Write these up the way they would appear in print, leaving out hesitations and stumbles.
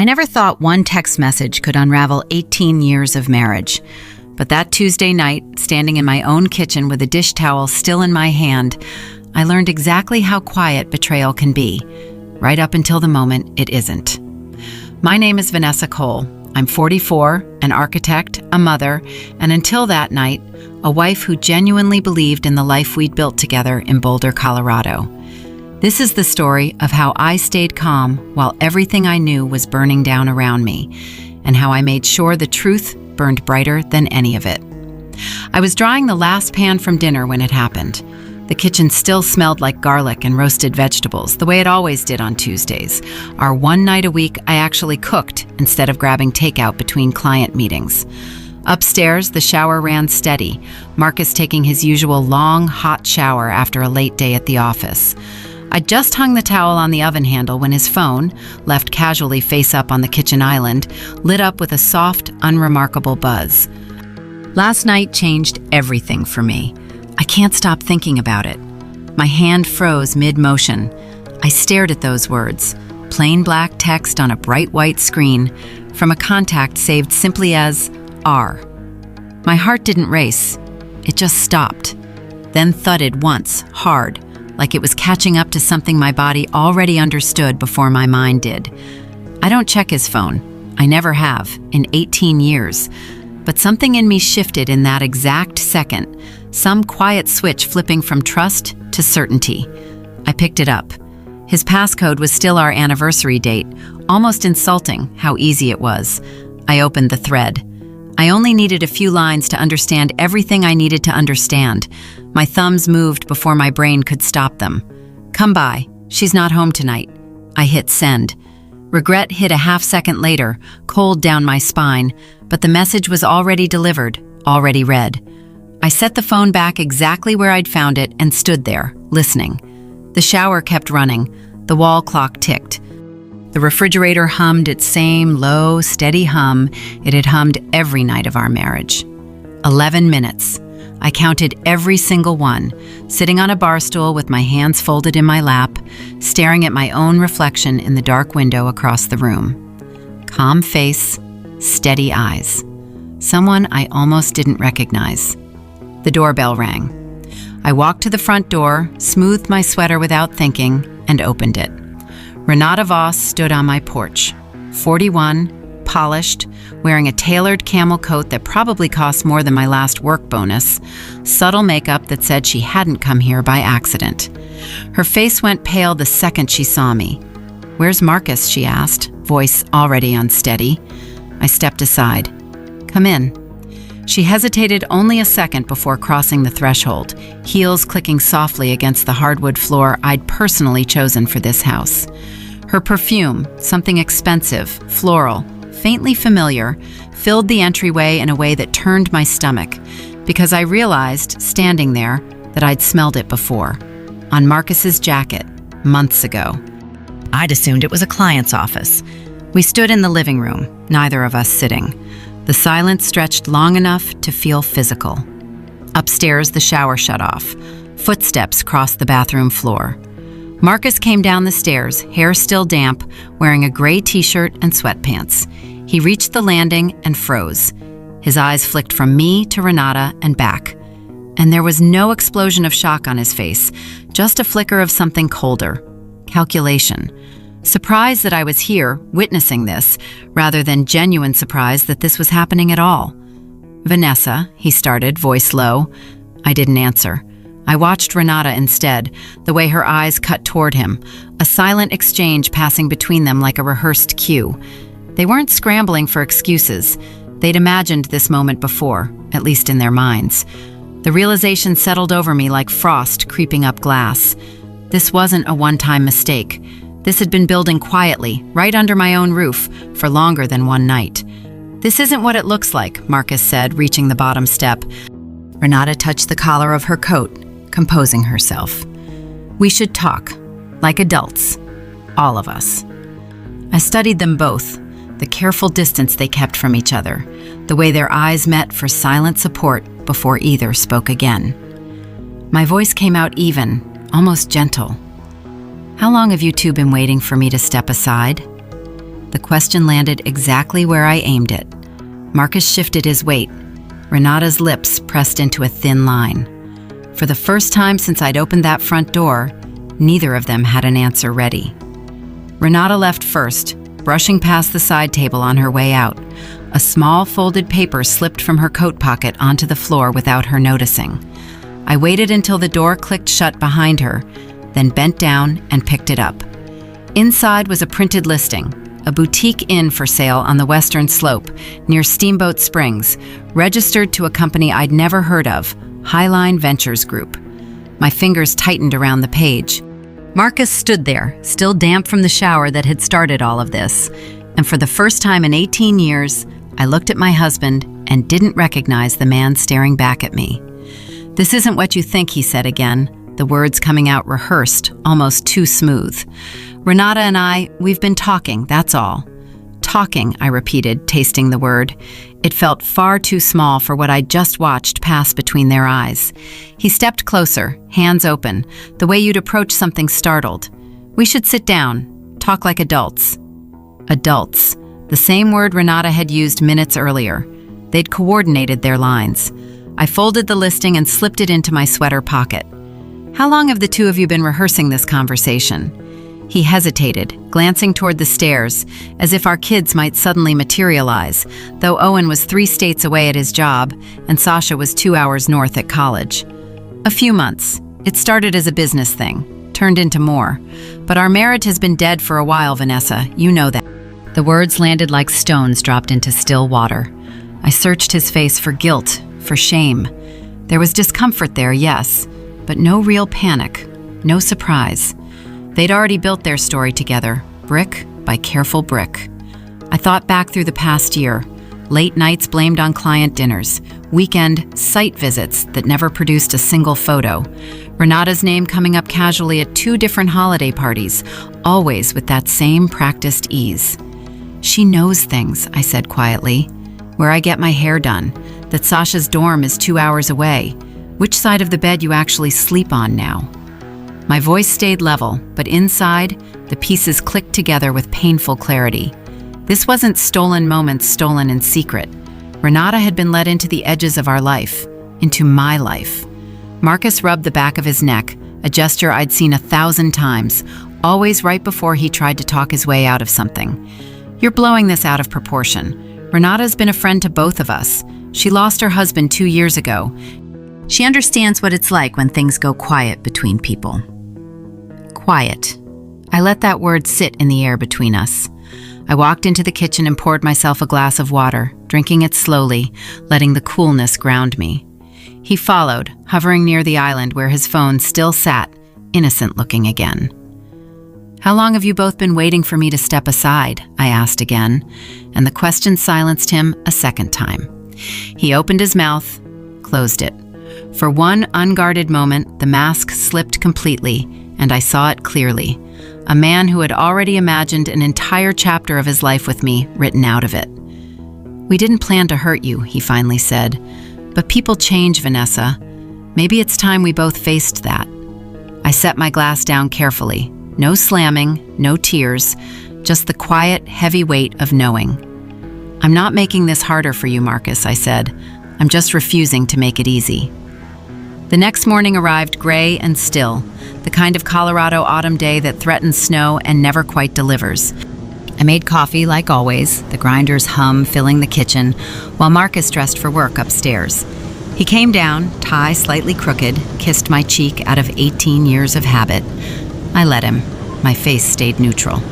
I never thought one text message could unravel 18 years of marriage. But that Tuesday night, standing in my own kitchen with a dish towel still in my hand, I learned exactly how quiet betrayal can be, right up until the moment it isn't. My name is Vanessa Cole. I'm 44, an architect, a mother, and until that night, a wife who genuinely believed in the life we'd built together in Boulder, Colorado. This is the story of how I stayed calm while everything I knew was burning down around me, and how I made sure the truth burned brighter than any of it. I was drying the last pan from dinner when it happened. The kitchen still smelled like garlic and roasted vegetables, the way it always did on Tuesdays. Our one night a week, I actually cooked instead of grabbing takeout between client meetings. Upstairs, the shower ran steady, Marcus taking his usual long, hot shower after a late day at the office. I'd just hung the towel on the oven handle when his phone, left casually face up on the kitchen island, lit up with a soft, unremarkable buzz. Last night changed everything for me. I can't stop thinking about it. My hand froze mid-motion. I stared at those words, plain black text on a bright white screen, from a contact saved simply as R. My heart didn't race. It just stopped, then thudded once, hard, like it was catching up to something my body already understood before my mind did. I don't check his phone. I never have, in 18 years. But something in me shifted in that exact second, some quiet switch flipping from trust to certainty. I picked it up. His passcode was still our anniversary date, almost insulting how easy it was. I opened the thread. I only needed a few lines to understand everything I needed to understand. My thumbs moved before my brain could stop them. Come by. She's not home tonight. I hit send. Regret hit a half second later, cold down my spine, but the message was already delivered, already read. I set the phone back exactly where I'd found it and stood there, listening. The shower kept running. The wall clock ticked. The refrigerator hummed its same low, steady hum it had hummed every night of our marriage. 11 minutes. I counted every single one, sitting on a bar stool with my hands folded in my lap, staring at my own reflection in the dark window across the room. Calm face, steady eyes. Someone I almost didn't recognize. The doorbell rang. I walked to the front door, smoothed my sweater without thinking, and opened it. Renata Voss stood on my porch, 41, polished, wearing a tailored camel coat that probably cost more than my last work bonus, subtle makeup that said she hadn't come here by accident. Her face went pale the second she saw me. "Where's Marcus?" she asked, voice already unsteady. I stepped aside. "Come in." She hesitated only a second before crossing the threshold, heels clicking softly against the hardwood floor I'd personally chosen for this house. Her perfume, something expensive, floral, faintly familiar, filled the entryway in a way that turned my stomach, because I realized, standing there, that I'd smelled it before, on Marcus's jacket, months ago. I'd assumed it was a client's office. We stood in the living room, neither of us sitting. The silence stretched long enough to feel physical. Upstairs, the shower shut off. Footsteps crossed the bathroom floor. Marcus came down the stairs, hair still damp, wearing a gray t-shirt and sweatpants. He reached the landing and froze. His eyes flicked from me to Renata and back. And there was no explosion of shock on his face, just a flicker of something colder. Calculation. Surprise that I was here, witnessing this, rather than genuine surprise that this was happening at all. "Vanessa," he started, voice low. I didn't answer. I watched Renata instead, the way her eyes cut toward him, a silent exchange passing between them like a rehearsed cue. They weren't scrambling for excuses. They'd imagined this moment before, at least in their minds. The realization settled over me like frost creeping up glass. This wasn't a one-time mistake. This had been building quietly, right under my own roof, for longer than one night. "This isn't what it looks like," Marcus said, reaching the bottom step. Renata touched the collar of her coat, composing herself. "We should talk, like adults, all of us." I studied them both, the careful distance they kept from each other, the way their eyes met for silent support before either spoke again. My voice came out even, almost gentle. "How long have you two been waiting for me to step aside?" The question landed exactly where I aimed it. Marcus shifted his weight. Renata's lips pressed into a thin line. For the first time since I'd opened that front door, neither of them had an answer ready. Renata left first, brushing past the side table on her way out. A small folded paper slipped from her coat pocket onto the floor without her noticing. I waited until the door clicked shut behind her, then bent down and picked it up. Inside was a printed listing, a boutique inn for sale on the western slope, near Steamboat Springs, registered to a company I'd never heard of, Highline Ventures Group. My fingers tightened around the page. Marcus stood there, still damp from the shower that had started all of this, and for the first time in 18 years, I looked at my husband and didn't recognize the man staring back at me. "This isn't what you think," he said again, the words coming out rehearsed, almost too smooth. "Renata and I, we've been talking, that's all." "Talking," I repeated, tasting the word. It felt far too small for what I'd just watched pass between their eyes. He stepped closer, hands open, the way you'd approach something startled. "We should sit down, talk like adults." Adults, the same word Renata had used minutes earlier. They'd coordinated their lines. I folded the listing and slipped it into my sweater pocket. "How long have the two of you been rehearsing this conversation?" He hesitated, glancing toward the stairs, as if our kids might suddenly materialize, though Owen was 3 states away at his job and Sasha was 2 hours north at college. "A few months. It started as a business thing, turned into more. But our marriage has been dead for a while, Vanessa, you know that." The words landed like stones dropped into still water. I searched his face for guilt, for shame. There was discomfort there, yes, but no real panic, no surprise. They'd already built their story together, brick by careful brick. I thought back through the past year, late nights blamed on client dinners, weekend site visits that never produced a single photo, Renata's name coming up casually at 2 different holiday parties, always with that same practiced ease. "She knows things," I said quietly. "Where I get my hair done, that Sasha's dorm is 2 hours away, which side of the bed you actually sleep on now." My voice stayed level, but inside, the pieces clicked together with painful clarity. This wasn't stolen moments stolen in secret. Renata had been let into the edges of our life, into my life. Marcus rubbed the back of his neck, a gesture I'd seen 1,000 times, always right before he tried to talk his way out of something. "You're blowing this out of proportion. Renata's been a friend to both of us. She lost her husband 2 years ago. She understands what it's like when things go quiet between people." Quiet. I let that word sit in the air between us. I walked into the kitchen and poured myself a glass of water, drinking it slowly, letting the coolness ground me. He followed, hovering near the island where his phone still sat, innocent-looking again. "How long have you both been waiting for me to step aside?" I asked again, and the question silenced him a second time. He opened his mouth, closed it. For one unguarded moment, the mask slipped completely, and I saw it clearly. A man who had already imagined an entire chapter of his life with me written out of it. "We didn't plan to hurt you," he finally said. "But people change, Vanessa. Maybe it's time we both faced that." I set my glass down carefully. No slamming, no tears, just the quiet, heavy weight of knowing. "I'm not making this harder for you, Marcus," I said. "I'm just refusing to make it easy." The next morning arrived gray and still, the kind of Colorado autumn day that threatens snow and never quite delivers. I made coffee like always, the grinder's hum filling the kitchen, while Marcus dressed for work upstairs. He came down, tie slightly crooked, kissed my cheek out of 18 years of habit. I let him. My face stayed neutral.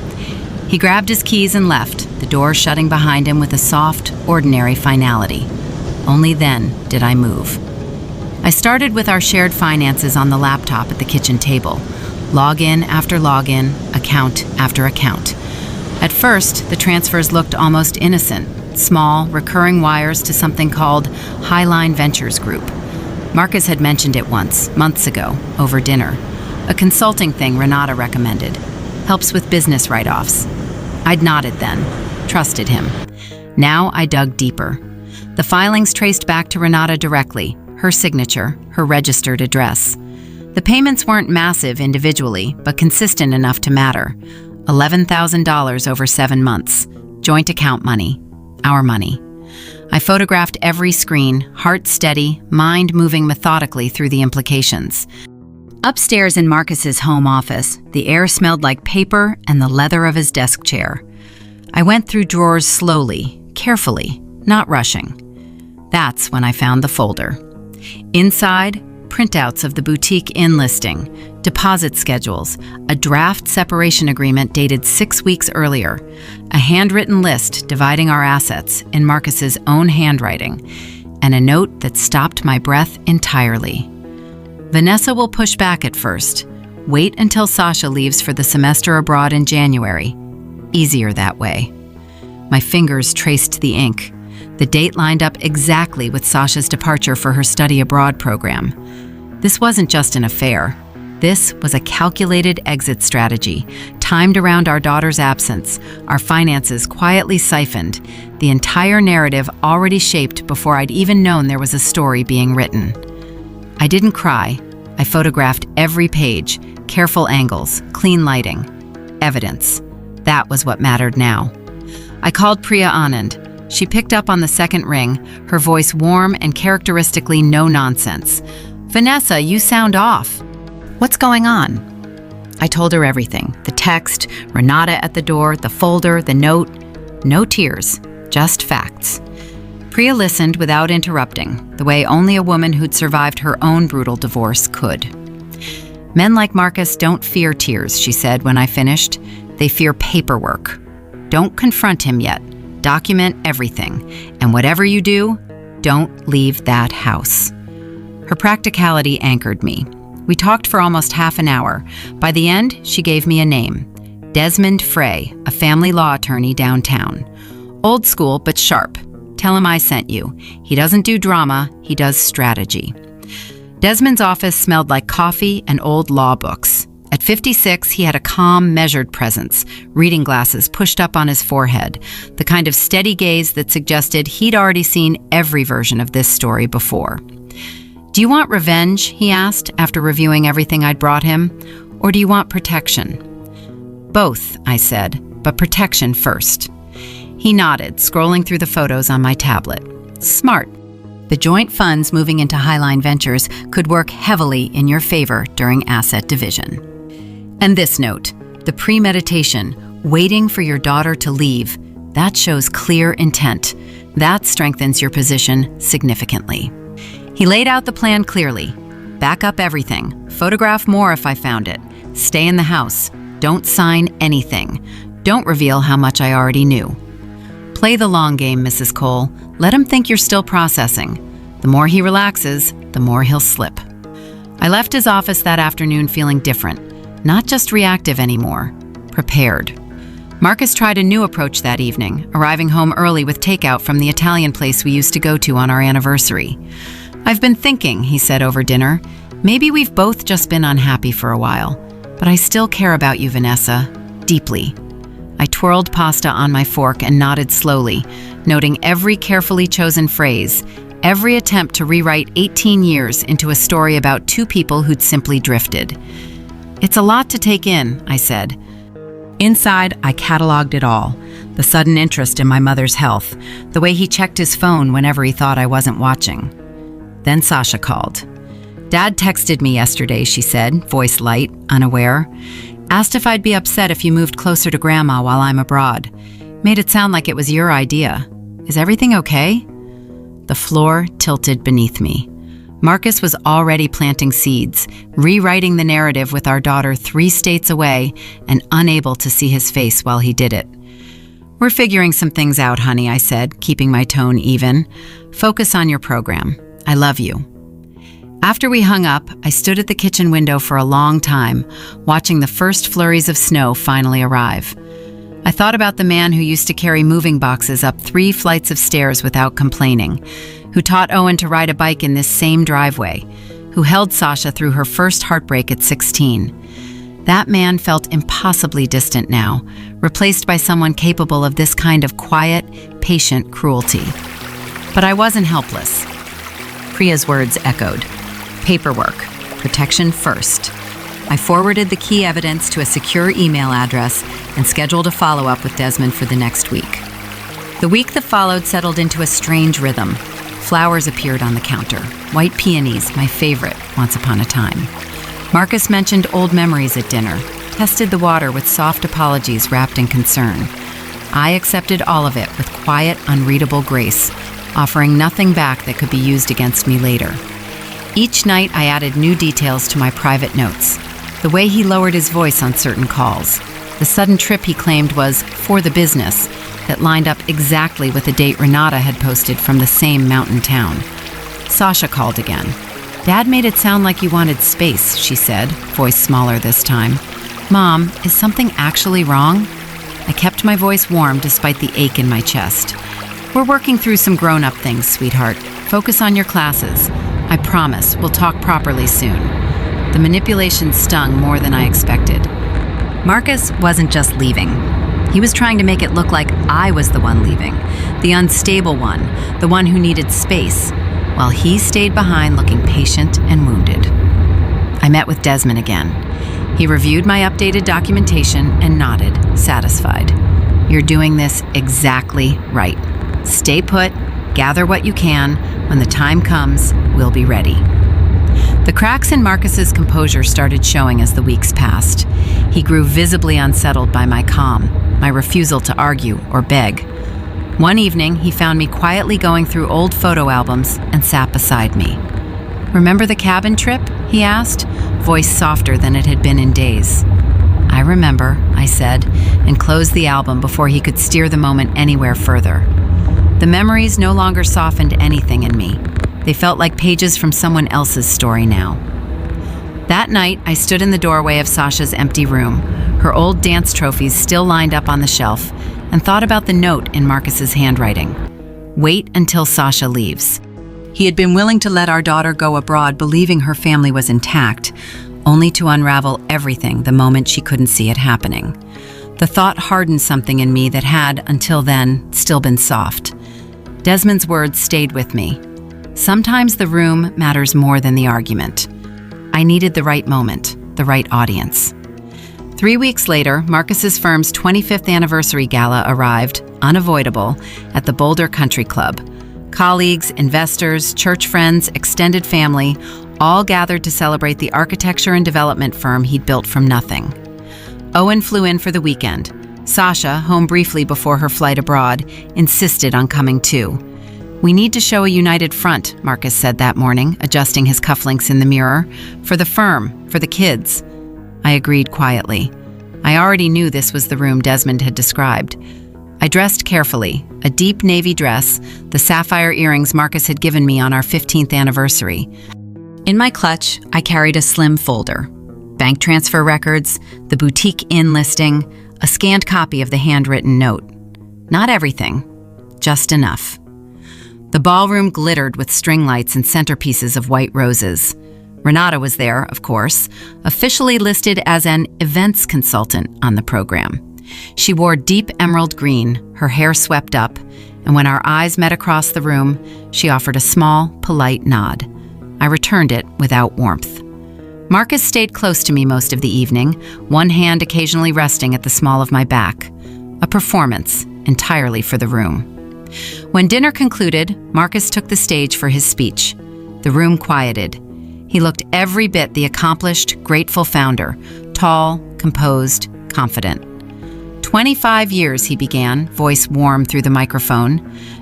He grabbed his keys and left, the door shutting behind him with a soft, ordinary finality. Only then did I move. I started with our shared finances on the laptop at the kitchen table. Login after login, account after account. At first, the transfers looked almost innocent, small, recurring wires to something called Highline Ventures Group. Marcus had mentioned it once, months ago, over dinner. A consulting thing Renata recommended. Helps with business write-offs. I'd nodded then, trusted him. Now I dug deeper. The filings traced back to Renata directly, her signature, her registered address. The payments weren't massive individually, but consistent enough to matter. $11,000 over 7 months. Joint account money. Our money. I photographed every screen, heart steady, mind moving methodically through the implications. Upstairs in Marcus's home office, the air smelled like paper and the leather of his desk chair. I went through drawers slowly, carefully, not rushing. That's when I found the folder. Inside, printouts of the boutique inn listing, deposit schedules, a draft separation agreement dated 6 weeks earlier, a handwritten list dividing our assets in Marcus's own handwriting, and a note that stopped my breath entirely. Vanessa will push back at first. Wait until Sasha leaves for the semester abroad in January. Easier that way. My fingers traced the ink. The date lined up exactly with Sasha's departure for her study abroad program. This wasn't just an affair. This was a calculated exit strategy, timed around our daughter's absence, our finances quietly siphoned, the entire narrative already shaped before I'd even known there was a story being written. I didn't cry. I photographed every page, careful angles, clean lighting. Evidence. That was what mattered now. I called Priya Anand. She picked up on the second ring, her voice warm and characteristically no-nonsense. "Vanessa, you sound off. What's going on?" I told her everything. The text, Renata at the door, the folder, the note. No tears, just facts. Priya listened without interrupting, the way only a woman who'd survived her own brutal divorce could. "Men like Marcus don't fear tears," she said when I finished. "They fear paperwork. Don't confront him yet. Document everything. And whatever you do, don't leave that house." Her practicality anchored me. We talked for almost half an hour. By the end, she gave me a name. Desmond Frey, a family law attorney downtown. Old school, but sharp. Tell him I sent you. He doesn't do drama, he does strategy. Desmond's office smelled like coffee and old law books. At 56, he had a calm, measured presence, reading glasses pushed up on his forehead, the kind of steady gaze that suggested he'd already seen every version of this story before. "Do you want revenge?" he asked after reviewing everything I'd brought him. "Or do you want protection?" "Both," I said, "but protection first." He nodded, scrolling through the photos on my tablet. Smart. The joint funds moving into Highline Ventures could work heavily in your favor during asset division. And this note, the premeditation, waiting for your daughter to leave, that shows clear intent. That strengthens your position significantly. He laid out the plan clearly. Back up everything. Photograph more if I found it. Stay in the house. Don't sign anything. Don't reveal how much I already knew. Play the long game, Mrs. Cole. Let him think you're still processing. The more he relaxes, the more he'll slip. I left his office that afternoon feeling different. Not just reactive anymore. Prepared. Marcus tried a new approach that evening, arriving home early with takeout from the Italian place we used to go to on our anniversary. "I've been thinking," he said over dinner. "Maybe we've both just been unhappy for a while. But I still care about you, Vanessa. Deeply." I twirled pasta on my fork and nodded slowly, noting every carefully chosen phrase, every attempt to rewrite 18 years into a story about two people who'd simply drifted. "It's a lot to take in," I said. Inside, I cataloged it all. The sudden interest in my mother's health, the way he checked his phone whenever he thought I wasn't watching. Then Sasha called. "Dad texted me yesterday," she said, voice light, unaware. "Asked if I'd be upset if you moved closer to Grandma while I'm abroad. Made it sound like it was your idea. Is everything okay?" The floor tilted beneath me. Marcus was already planting seeds, rewriting the narrative with our daughter 3 states away and unable to see his face while he did it. "We're figuring some things out, honey," I said, keeping my tone even. "Focus on your program. I love you." After we hung up, I stood at the kitchen window for a long time, watching the first flurries of snow finally arrive. I thought about the man who used to carry moving boxes up 3 flights of stairs without complaining, who taught Owen to ride a bike in this same driveway, who held Sasha through her first heartbreak at 16. That man felt impossibly distant now, replaced by someone capable of this kind of quiet, patient cruelty. But I wasn't helpless. Priya's words echoed. Paperwork. Protection first. I forwarded the key evidence to a secure email address and scheduled a follow-up with Desmond for the next week. The week that followed settled into a strange rhythm. Flowers appeared on the counter, white peonies, my favorite, once upon a time. Marcus mentioned old memories at dinner, tested the water with soft apologies wrapped in concern. I accepted all of it with quiet, unreadable grace, offering nothing back that could be used against me later. Each night, I added new details to my private notes. The way he lowered his voice on certain calls. The sudden trip he claimed was for the business that lined up exactly with the date Renata had posted from the same mountain town. Sasha called again. "Dad made it sound like you wanted space," she said, voice smaller this time. "Mom, is something actually wrong?" I kept my voice warm despite the ache in my chest. "We're working through some grown-up things, sweetheart. Focus on your classes. I promise we'll talk properly soon." The manipulation stung more than I expected. Marcus wasn't just leaving. He was trying to make it look like I was the one leaving, the unstable one, the one who needed space, while he stayed behind looking patient and wounded. I met with Desmond again. He reviewed my updated documentation and nodded, satisfied. "You're doing this exactly right. Stay put, gather what you can. When the time comes, we'll be ready." The cracks in Marcus's composure started showing as the weeks passed. He grew visibly unsettled by my calm, my refusal to argue or beg. One evening, he found me quietly going through old photo albums and sat beside me. "Remember the cabin trip?" he asked, voice softer than it had been in days. "I remember," I said, and closed the album before he could steer the moment anywhere further. The memories no longer softened anything in me. They felt like pages from someone else's story now. That night, I stood in the doorway of Sasha's empty room, her old dance trophies still lined up on the shelf, and thought about the note in Marcus's handwriting. "Wait until Sasha leaves." He had been willing to let our daughter go abroad believing her family was intact, only to unravel everything the moment she couldn't see it happening. The thought hardened something in me that had, until then, still been soft. Desmond's words stayed with me. Sometimes the room matters more than the argument. I needed the right moment, the right audience. 3 weeks later, Marcus's firm's 25th Anniversary Gala arrived, unavoidable, at the Boulder Country Club. Colleagues, investors, church friends, extended family, all gathered to celebrate the architecture and development firm he'd built from nothing. Owen flew in for the weekend. Sasha, home briefly before her flight abroad, insisted on coming too. "We need to show a united front," Marcus said that morning, adjusting his cufflinks in the mirror. "For the firm, for the kids." I agreed quietly. I already knew this was the room Desmond had described. I dressed carefully, a deep navy dress, the sapphire earrings Marcus had given me on our 15th anniversary. In my clutch, I carried a slim folder. Bank transfer records, the boutique inn listing, a scanned copy of the handwritten note. Not everything, just enough. The ballroom glittered with string lights and centerpieces of white roses. Renata was there, of course, officially listed as an events consultant on the program. She wore deep emerald green, her hair swept up, and when our eyes met across the room, she offered a small, polite nod. I returned it without warmth. Marcus stayed close to me most of the evening, one hand occasionally resting at the small of my back. A performance, entirely for the room. When dinner concluded, Marcus took the stage for his speech. The room quieted. He looked every bit the accomplished, grateful founder, tall, composed, confident. 25 years, he began, voice warm through the microphone.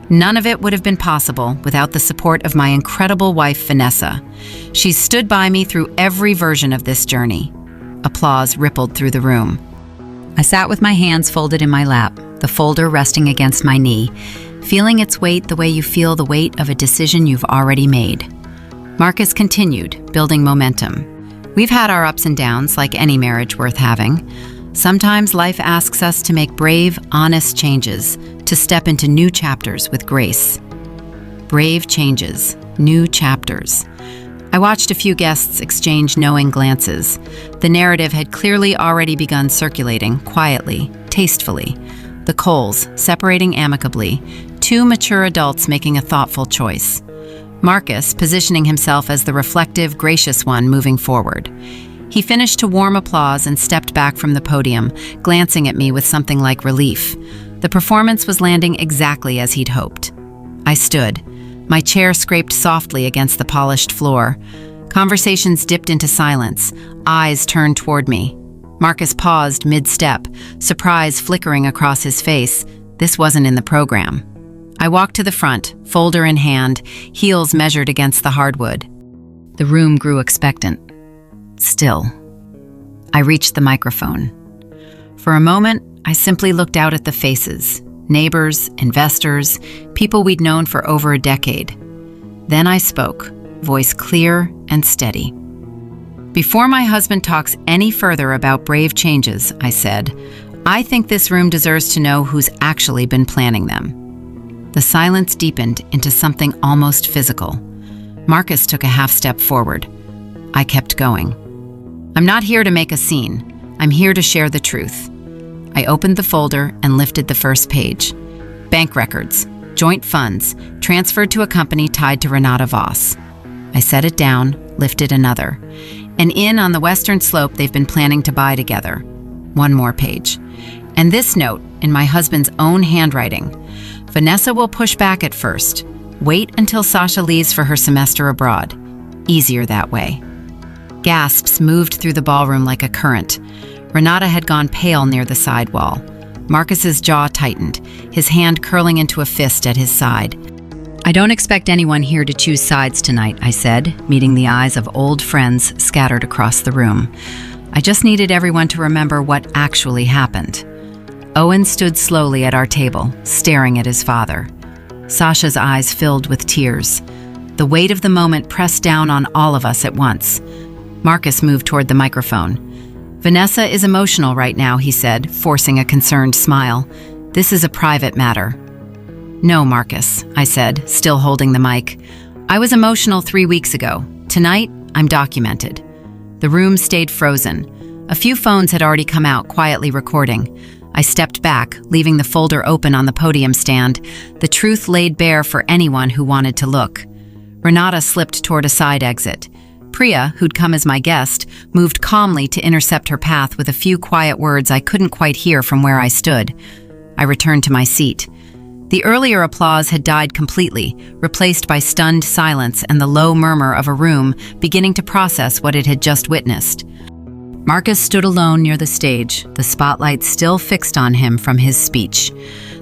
None of it would have been possible without the support of my incredible wife, Vanessa. She stood by me through every version of this journey. Applause rippled through the room. I sat with my hands folded in my lap, the folder resting against my knee, feeling its weight the way you feel the weight of a decision you've already made. Marcus continued, building momentum. We've had our ups and downs, like any marriage worth having. Sometimes life asks us to make brave, honest changes, to step into new chapters with grace. Brave changes, new chapters. I watched a few guests exchange knowing glances. The narrative had clearly already begun circulating, quietly, tastefully. The Coles, separating amicably, two mature adults making a thoughtful choice. Marcus, positioning himself as the reflective, gracious one moving forward. He finished to warm applause and stepped back from the podium, glancing at me with something like relief. The performance was landing exactly as he'd hoped. I stood. My chair scraped softly against the polished floor. Conversations dipped into silence, eyes turned toward me. Marcus paused mid-step, surprise flickering across his face. This wasn't in the program. I walked to the front, folder in hand, heels measured against the hardwood. The room grew expectant. Still. I reached the microphone. For a moment, I simply looked out at the faces, neighbors, investors, people we'd known for over a decade. Then I spoke, voice clear and steady. Before my husband talks any further about brave changes, I said, I think this room deserves to know who's actually been planning them. The silence deepened into something almost physical. Marcus took a half step forward. I kept going. I'm not here to make a scene. I'm here to share the truth. I opened the folder and lifted the first page. Bank records, joint funds, transferred to a company tied to Renata Voss. I set it down, lifted another. An inn on the western slope they've been planning to buy together. One more page. And this note, in my husband's own handwriting. Vanessa will push back at first. Wait until Sasha leaves for her semester abroad. Easier that way. Gasps moved through the ballroom like a current. Renata had gone pale near the side wall. Marcus's jaw tightened, his hand curling into a fist at his side. I don't expect anyone here to choose sides tonight, I said, meeting the eyes of old friends scattered across the room. I just needed everyone to remember what actually happened. Owen stood slowly at our table, staring at his father. Sasha's eyes filled with tears. The weight of the moment pressed down on all of us at once. Marcus moved toward the microphone. Vanessa is emotional right now, he said, forcing a concerned smile. This is a private matter. No, Marcus, I said, still holding the mic. I was emotional 3 weeks ago. Tonight, I'm documented. The room stayed frozen. A few phones had already come out, quietly recording. I stepped back, leaving the folder open on the podium stand, the truth laid bare for anyone who wanted to look. Renata slipped toward a side exit. Priya, who'd come as my guest, moved calmly to intercept her path with a few quiet words I couldn't quite hear from where I stood. I returned to my seat. The earlier applause had died completely, replaced by stunned silence and the low murmur of a room beginning to process what it had just witnessed. Marcus stood alone near the stage, the spotlight still fixed on him from his speech.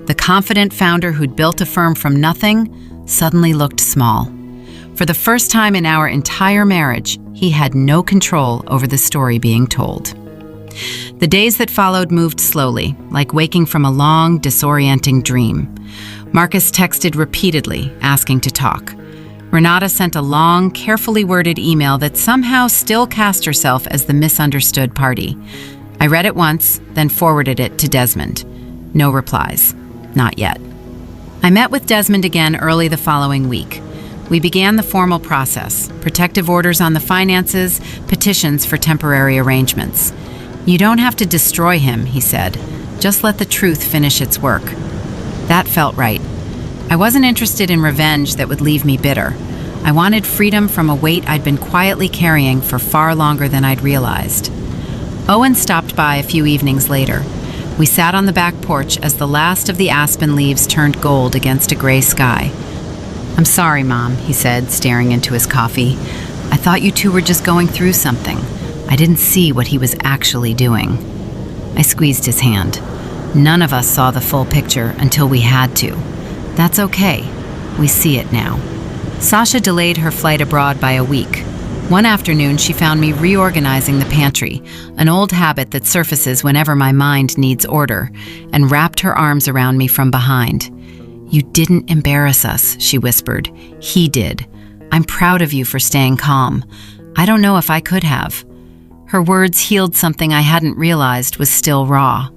The confident founder who'd built a firm from nothing suddenly looked small. For the first time in our entire marriage, he had no control over the story being told. The days that followed moved slowly, like waking from a long, disorienting dream. Marcus texted repeatedly, asking to talk. Renata sent a long, carefully worded email that somehow still cast herself as the misunderstood party. I read it once, then forwarded it to Desmond. No replies. Not yet. I met with Desmond again early the following week. We began the formal process, protective orders on the finances, petitions for temporary arrangements. You don't have to destroy him, he said. Just let the truth finish its work. That felt right. I wasn't interested in revenge that would leave me bitter. I wanted freedom from a weight I'd been quietly carrying for far longer than I'd realized. Owen stopped by a few evenings later. We sat on the back porch as the last of the aspen leaves turned gold against a gray sky. I'm sorry, Mom, he said, staring into his coffee. I thought you two were just going through something. I didn't see what he was actually doing. I squeezed his hand. None of us saw the full picture until we had to. That's okay. We see it now. Sasha delayed her flight abroad by a week. One afternoon, she found me reorganizing the pantry, an old habit that surfaces whenever my mind needs order, and wrapped her arms around me from behind. You didn't embarrass us, she whispered. He did. I'm proud of you for staying calm. I don't know if I could have. Her words healed something I hadn't realized was still raw.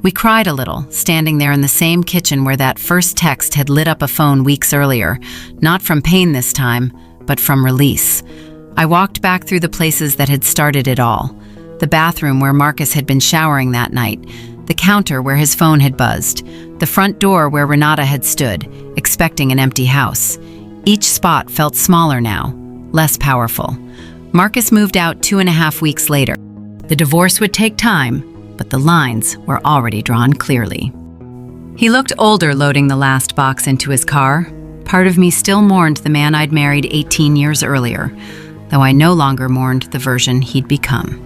We cried a little, standing there in the same kitchen where that first text had lit up a phone weeks earlier, not from pain this time, but from release. I walked back through the places that had started it all. The bathroom where Marcus had been showering that night, the counter where his phone had buzzed, the front door where Renata had stood, expecting an empty house. Each spot felt smaller now, less powerful. Marcus moved out 2.5 weeks later. The divorce would take time, but the lines were already drawn clearly. He looked older loading the last box into his car. Part of me still mourned the man I'd married 18 years earlier, though I no longer mourned the version he'd become.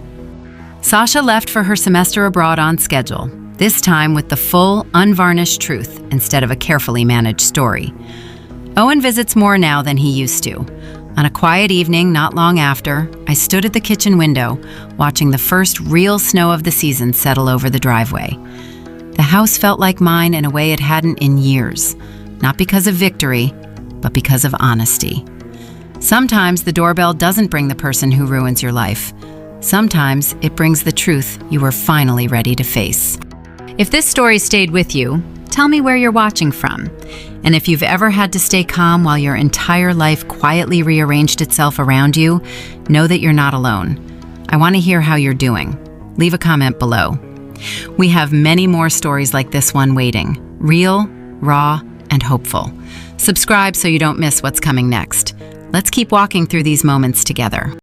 Sasha left for her semester abroad on schedule, this time with the full, unvarnished truth instead of a carefully managed story. Owen visits more now than he used to. On a quiet evening not long after, I stood at the kitchen window, watching the first real snow of the season settle over the driveway. The house felt like mine in a way it hadn't in years, not because of victory, but because of honesty. Sometimes the doorbell doesn't bring the person who ruins your life. Sometimes it brings the truth you were finally ready to face. If this story stayed with you, tell me where you're watching from. And if you've ever had to stay calm while your entire life quietly rearranged itself around you, know that you're not alone. I want to hear how you're doing. Leave a comment below. We have many more stories like this one waiting. Real, raw, and hopeful. Subscribe so you don't miss what's coming next. Let's keep walking through these moments together.